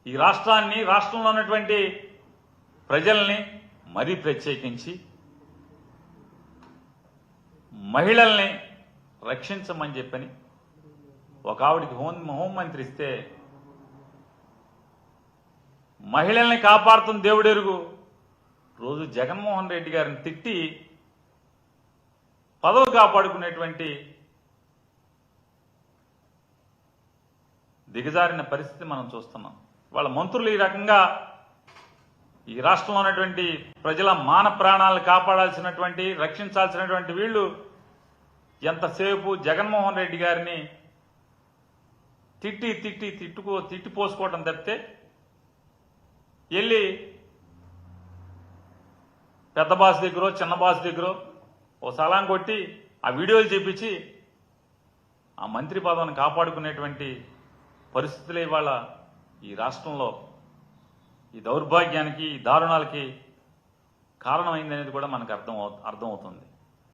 ఈ రాష్ట్రాన్ని, రాష్ట్రంలో ఉన్నటువంటి ప్రజల్ని, మరీ ప్రత్యేకించి మహిళల్ని రక్షించమని చెప్పని ఒక ఆవిడికి హోంమంత్రి ఇస్తే మహిళల్ని కాపాడుతున్న దేవుడెరుగు రోజు జగన్మోహన్ రెడ్డి గారిని తిట్టి పదవి కాపాడుకునేటువంటి దిగజారిన పరిస్థితి మనం చూస్తున్నాం. వాళ్ళ మంత్రులు ఈ రకంగా ఈ రాష్ట్రంలో ఉన్నటువంటి ప్రజల మాన ప్రాణాలను కాపాడాల్సినటువంటి, రక్షించాల్సినటువంటి వీళ్ళు ఎంతసేపు జగన్మోహన్ రెడ్డి గారిని తిట్టిపోసుకోవడం తప్పితే వెళ్ళి పెద్ద బాస్ దగ్గర, చిన్న బాస్ దగ్గర ఓ సలాం కొట్టి ఆ వీడియోలు చేపించి ఆ మంత్రి పదవిని కాపాడుకునేటువంటి పరిస్థితులే ఇవాళ ఈ రాష్ట్రంలో ఈ దౌర్భాగ్యానికి, ఈ దారుణాలకి కారణమైందనేది కూడా మనకు అర్థమవుతుంది.